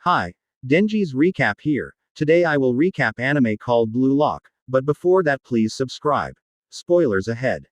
Hi, Denji's recap here. Today I will recap anime called Blue Lock, but before that please subscribe. Spoilers ahead.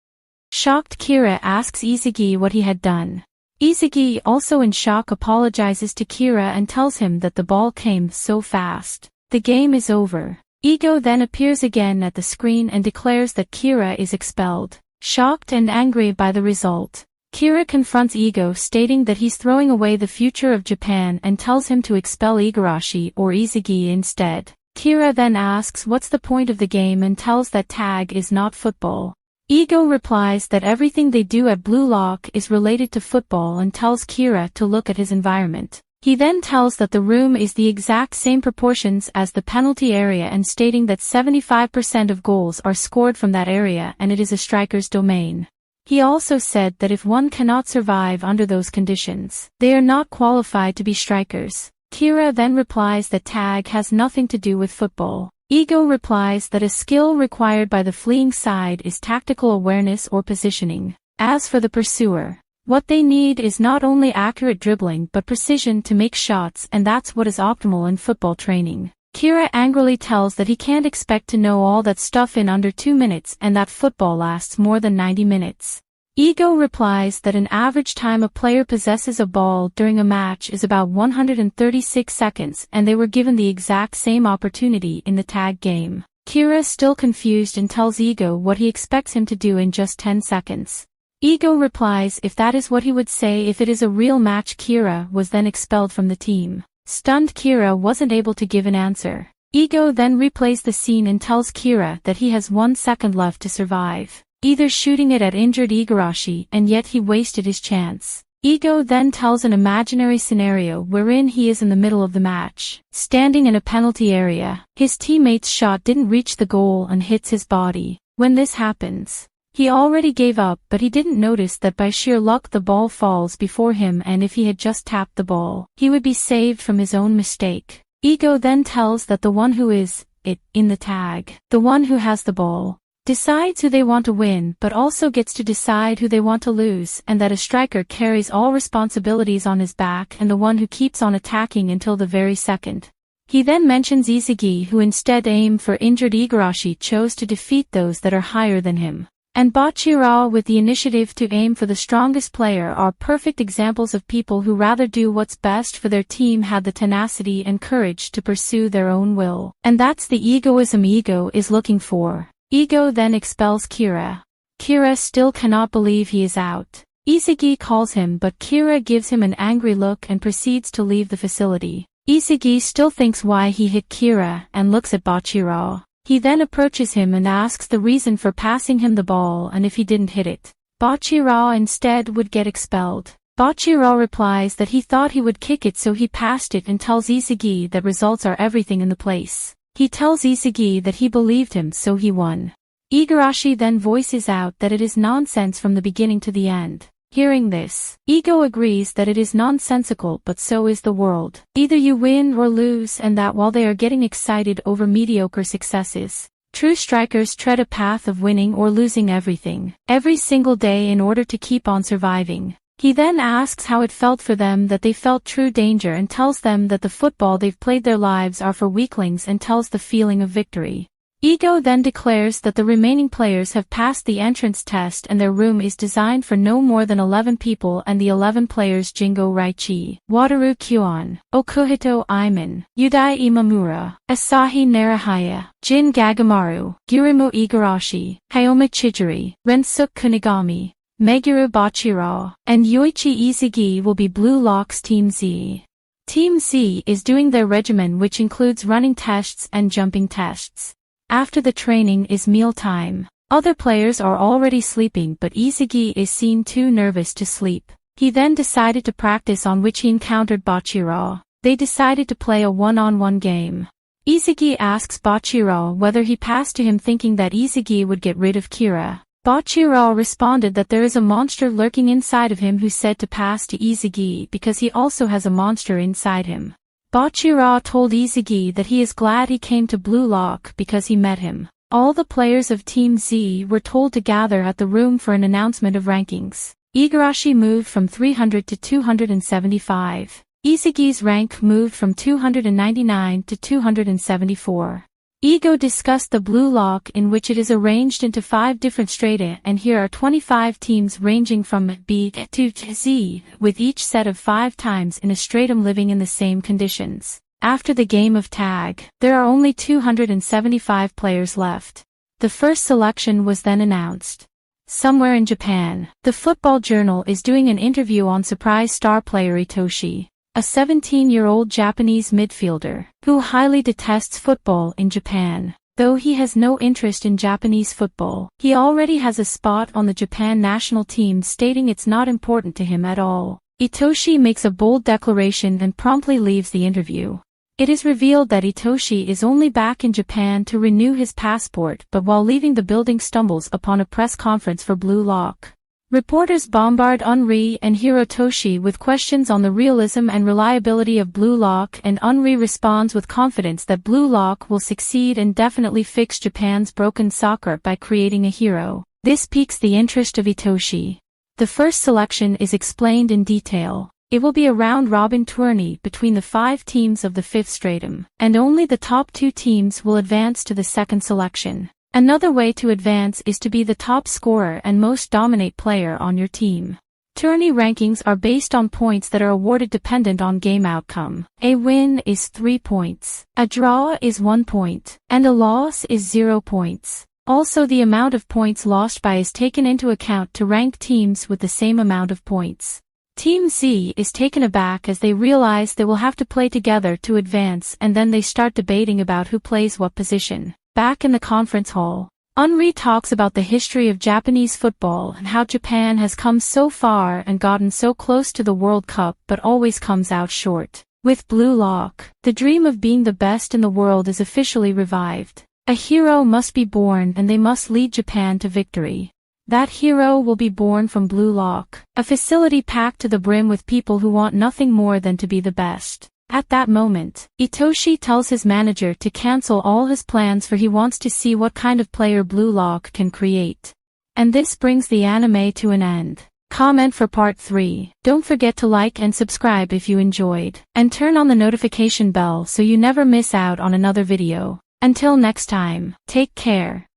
Shocked Kira asks Isekai what he had done. Isekai, also in shock, apologizes to Kira and tells him that the ball came so fast. The game is over. Ego then appears again at the screen and declares that Kira is expelled. Shocked and angry by the result, Kira confronts Ego, stating that he's throwing away the future of Japan and tells him to expel Igarashi or Isekai instead. Kira then asks what's the point of the game and tells that tag is not football. Ego replies that everything they do at Blue Lock is related to football and tells Kira to look at his environment. He then tells that the room is the exact same proportions as the penalty area and stating that 75% of goals are scored from that area and it is a striker's domain. He also said that if one cannot survive under those conditions, they are not qualified to be strikers. Kira then replies that tag has nothing to do with football. Ego replies that a skill required by the fleeing side is tactical awareness or positioning. As for the pursuer, what they need is not only accurate dribbling but precision to make shots, and that's what is optimal in football training. Kira angrily tells that he can't expect to know all that stuff in under 2 minutes and that football lasts more than 90 minutes. Ego replies that an average time a player possesses a ball during a match is about 136 seconds and they were given the exact same opportunity in the tag game. Kira, still confused, and tells Ego what he expects him to do in just 10 seconds. Ego replies if that is what he would say if it is a real match. Kira was then expelled from the team. Stunned, Kira wasn't able to give an answer. Ego then replays the scene and tells Kira that he has 1 second left to survive, either shooting it at injured Igarashi, and yet he wasted his chance. Ego then tells an imaginary scenario wherein he is in the middle of the match, standing in a penalty area. His teammate's shot didn't reach the goal and hits his body. When this happens, he already gave up, but he didn't notice that by sheer luck the ball falls before him, and if he had just tapped the ball, he would be saved from his own mistake. Ego then tells that the one who is it in the tag, the one who has the ball, decides who they want to win but also gets to decide who they want to lose, and that a striker carries all responsibilities on his back and the one who keeps on attacking until the very second. He then mentions Isekai, who instead aim for injured Igarashi, chose to defeat those that are higher than him. And Bachira, with the initiative to aim for the strongest player, are perfect examples of people who rather do what's best for their team, had the tenacity and courage to pursue their own will. And that's the egoism Ego is looking for. Ego then expels Kira. Kira still cannot believe he is out. Isekai calls him, but Kira gives him an angry look and proceeds to leave the facility. Isekai still thinks why he hit Kira and looks at Bachira. He then approaches him and asks the reason for passing him the ball and if he didn't hit it, Bachira instead would get expelled. Bachira replies that he thought he would kick it so he passed it, and tells Isekai that results are everything in the place. He tells Isekai that he believed him so he won. Igarashi then voices out that it is nonsense from the beginning to the end. Hearing this, Ego agrees that it is nonsensical, but so is the world. Either you win or lose, and that while they are getting excited over mediocre successes, true strikers tread a path of winning or losing everything, every single day in order to keep on surviving. He then asks how it felt for them, that they felt true danger, and tells them that the football they've played their lives are for weaklings, and tells the feeling of victory. Ego then declares that the remaining players have passed the entrance test and their room is designed for no more than 11 people, and the 11 players Jingo Raichi, Wataru Kyon, Okuhito Iman, Yudai Imamura, Asahi Narahaya, Jin Gagamaru, Gurimo Igarashi, Hayoma Chijiri, Rensuke Kunigami, Meguro Bachira, and Yoichi Isekai will be Blue Lock's Team Z. Team Z is doing their regimen, which includes running tests and jumping tests. After the training is meal time. Other players are already sleeping, but Isekai is seen too nervous to sleep. He then decided to practice, on which he encountered Bachira. They decided to play a one-on-one game. Isekai asks Bachira whether he passed to him, thinking that Isekai would get rid of Kira. Bachira responded that there is a monster lurking inside of him who said to pass to Isekai because he also has a monster inside him. Bachira told Isekai that he is glad he came to Blue Lock because he met him. All the players of Team Z were told to gather at the room for an announcement of rankings. Igarashi moved from 300 to 275. Isegi's rank moved from 299 to 274. Ego discussed the blue lock, in which it is arranged into 5 different strata, and here are 25 teams ranging from B to Z, with each set of 5 times in a stratum living in the same conditions. After the game of tag, there are only 275 players left. The first selection was then announced. Somewhere in Japan, the Football Journal is doing an interview on surprise star player Itoshi, a 17-year-old Japanese midfielder, who highly detests football in Japan. Though he has no interest in Japanese football, he already has a spot on the Japan national team, stating it's not important to him at all. Itoshi makes a bold declaration and promptly leaves the interview. It is revealed that Itoshi is only back in Japan to renew his passport, but while leaving the building stumbles upon a press conference for Blue Lock. Reporters bombard Henri and Hirotoshi with questions on the realism and reliability of Blue Lock, and Henri responds with confidence that Blue Lock will succeed and definitely fix Japan's broken soccer by creating a hero. This piques the interest of Itoshi. The first selection is explained in detail. It will be a round-robin tourney between the 5 teams of the 5th stratum, and only the top 2 teams will advance to the second selection. Another way to advance is to be the top scorer and most dominant player on your team. Tourney rankings are based on points that are awarded dependent on game outcome. A win is 3 points, a draw is 1 point, and a loss is 0 points. Also, the amount of points lost by is taken into account to rank teams with the same amount of points. Team Z is taken aback as they realize they will have to play together to advance, and then they start debating about who plays what position. Back in the conference hall, Henri talks about the history of Japanese football and how Japan has come so far and gotten so close to the World Cup but always comes out short. With Blue Lock, the dream of being the best in the world is officially revived. A hero must be born and they must lead Japan to victory. That hero will be born from Blue Lock, a facility packed to the brim with people who want nothing more than to be the best. At that moment, Itoshi tells his manager to cancel all his plans, for he wants to see what kind of player Blue Lock can create. And this brings the anime to an end. Comment for part 3. Don't forget to like and subscribe if you enjoyed, and turn on the notification bell so you never miss out on another video. Until next time, take care.